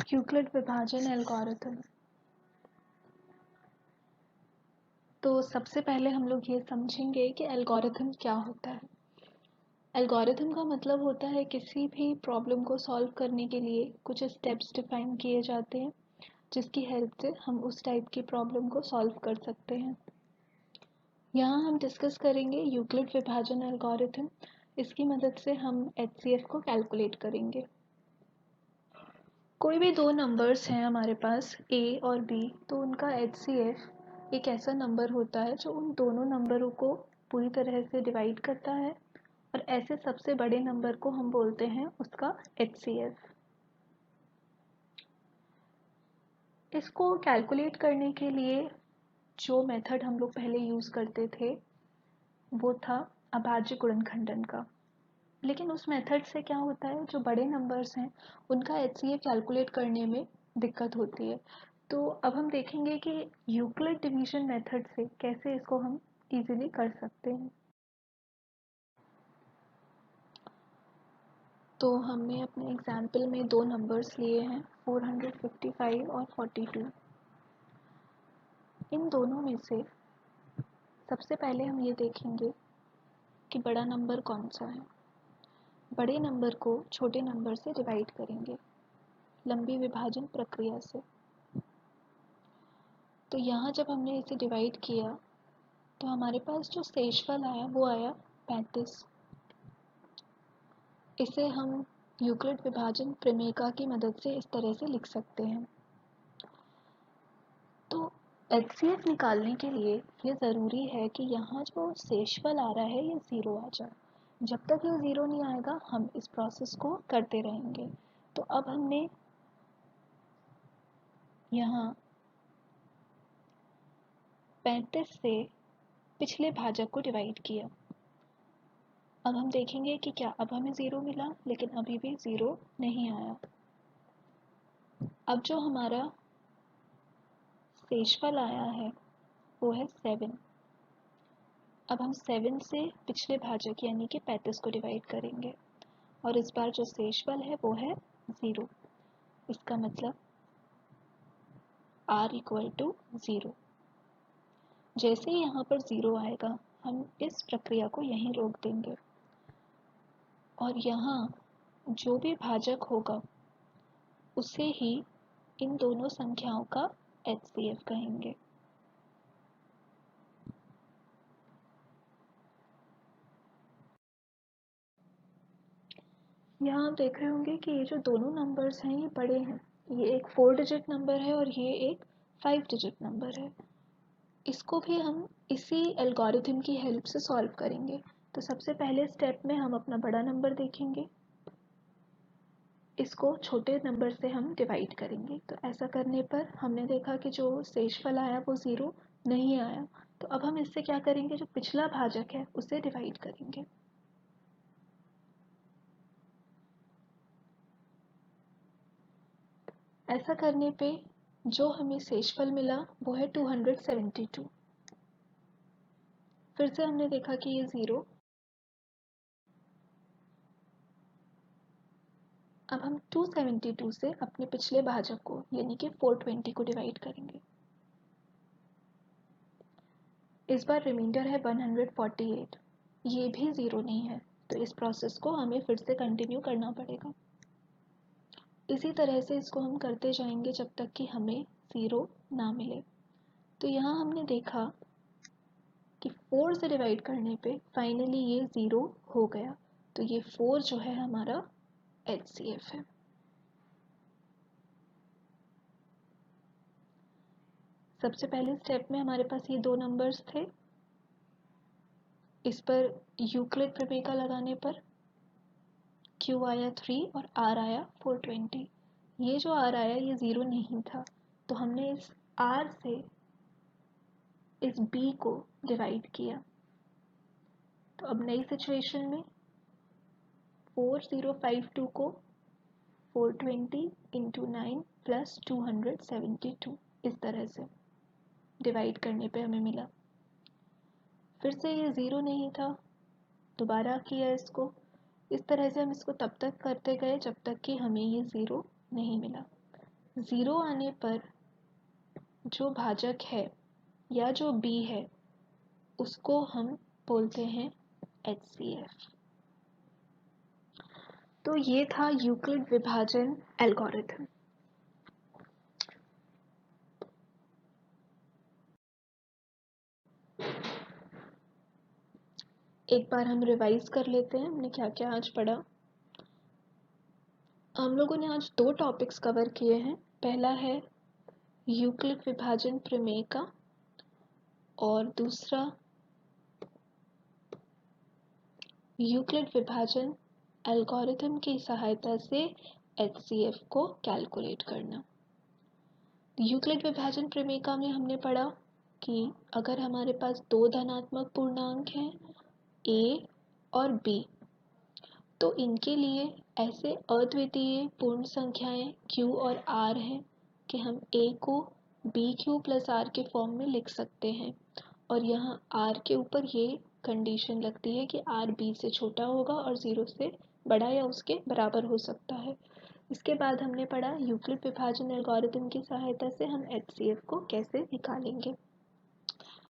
Euclid विभाजन algorithm. तो सबसे पहले हम लोग ये समझेंगे कि एल्गोरिथम क्या होता है। एल्गोरिथम का मतलब होता है किसी भी प्रॉब्लम को सॉल्व करने के लिए कुछ स्टेप्स डिफाइन किए जाते हैं जिसकी हेल्प से हम उस टाइप की प्रॉब्लम को सॉल्व कर सकते हैं। यहाँ हम डिस्कस करेंगे यूक्लिड विभाजन एल्गोरिथम। इसकी मदद से हम HCF को कैलकुलेट करेंगे। कोई भी दो नंबर्स हैं हमारे पास A और B, तो उनका HCF एक ऐसा नंबर होता है जो उन दोनों नंबरों को पूरी तरह से डिवाइड करता है और ऐसे सबसे बड़े नंबर को हम बोलते हैं उसका HCF। इसको कैलकुलेट करने के लिए जो मेथड हम लोग पहले यूज़ करते थे वो था अभाज्य गुणनखंडन का। लेकिन उस मेथड से क्या होता है, जो बड़े नंबर्स हैं उनका HCF कैलकुलेट करने में दिक्कत होती है। तो अब हम देखेंगे कि यूक्लिड डिवीजन मेथड से कैसे इसको हम इजीली कर सकते हैं। तो हमने अपने एग्जाम्पल में दो नंबर्स लिए हैं 455 और 42। इन दोनों में से सबसे पहले हम ये देखेंगे कि बड़ा नंबर कौन सा है। बड़े नंबर को छोटे नंबर से डिवाइड करेंगे लंबी विभाजन प्रक्रिया से। तो यहाँ जब हमने इसे डिवाइड किया तो हमारे पास जो शेषफल आया वो आया 35। इसे हम यूक्लिड विभाजन प्रमेय की मदद से इस तरह से लिख सकते हैं। तो HCF निकालने के लिए ये ज़रूरी है कि यहाँ जो शेषफल आ रहा है ये ज़ीरो आ जाए। जब तक ये ज़ीरो नहीं आएगा हम इस प्रोसेस को करते रहेंगे। तो अब हमने यहाँ 35 से पिछले भाजक को डिवाइड किया। अब हम देखेंगे कि क्या अब हमें ज़ीरो मिला, लेकिन अभी भी ज़ीरो नहीं आया। अब जो हमारा शेषफल आया है वो है 7। अब हम 7 से पिछले भाजक यानी कि 35 को डिवाइड करेंगे और इस बार जो शेषफल है वो है 0। इसका मतलब r इक्वल टू 0। जैसे ही यहाँ पर 0 आएगा हम इस प्रक्रिया को यहीं रोक देंगे और यहाँ जो भी भाजक होगा उसे ही इन दोनों संख्याओं का HCF कहेंगे। यहाँ आप देख रहे होंगे कि ये जो दोनों नंबर्स हैं ये बड़े हैं। ये एक 4 डिजिट नंबर है और ये एक 5 डिजिट नंबर है। इसको भी हम इसी एल्गोरिथम की हेल्प से सॉल्व करेंगे। तो सबसे पहले स्टेप में हम अपना बड़ा नंबर देखेंगे, इसको छोटे नंबर से हम डिवाइड करेंगे। तो ऐसा करने पर हमने देखा कि जो शेषफल आया वो 0 नहीं आया। तो अब हम इससे क्या करेंगे, जो पिछला भाजक है उसे डिवाइड करेंगे। ऐसा करने पे जो हमें शेषफल मिला वो है 272। फिर से हमने देखा कि ये 0। अब हम 272 से अपने पिछले भाजक को यानी कि 420 को डिवाइड करेंगे। इस बार रिमाइंडर है 148। ये भी 0 नहीं है, तो इस प्रोसेस को हमें फिर से कंटिन्यू करना पड़ेगा। इसी तरह से इसको हम करते जाएंगे जब तक कि हमें 0 ना मिले। तो यहाँ हमने देखा कि 4 से डिवाइड करने पे फाइनली ये 0 हो गया। तो ये 4 जो है हमारा HCF है। सबसे पहले स्टेप में हमारे पास ये दो नंबर्स थे। इस पर यूक्लिड प्रमेय का लगाने पर Q आया 3 और R आया 420। ये जो R आया ये 0 नहीं था, तो हमने इस R से इस B को डिवाइड किया। तो अब नई सिचुएशन में 4052 को 420 इंटू 9 प्लस 272 इस तरह से डिवाइड करने पे हमें मिला। फिर से ये 0 नहीं था, दोबारा किया इसको। इस तरह से हम इसको तब तक करते गए जब तक कि हमें ये 0 नहीं मिला। ज़ीरो आने पर जो भाजक है या जो b है उसको हम बोलते हैं HCF। तो ये था यूक्लिड विभाजन एल्गोरिथम। एक बार हम रिवाइज कर लेते हैं हमने क्या क्या आज पढ़ा। हम लोगों ने आज दो टॉपिक्स कवर किए हैं। पहला है यूक्लिड विभाजन प्रमेय का और दूसरा यूक्लिड विभाजन एल्गोरिथम की सहायता से HCF को कैलकुलेट करना। यूक्लिड विभाजन प्रमेय का में हमने पढ़ा कि अगर हमारे पास दो धनात्मक पूर्णांक हैं a और b, तो इनके लिए ऐसे अद्वितीय पूर्ण संख्याएं q और r हैं कि हम a को bq प्लस r के फॉर्म में लिख सकते हैं और यहाँ r के ऊपर ये कंडीशन लगती है कि r b से छोटा होगा और 0 से बड़ा या उसके बराबर हो सकता है। इसके बाद हमने पढ़ा यूक्लिड विभाजन एल्गोरिथम की सहायता से हम HCF को कैसे निकालेंगे।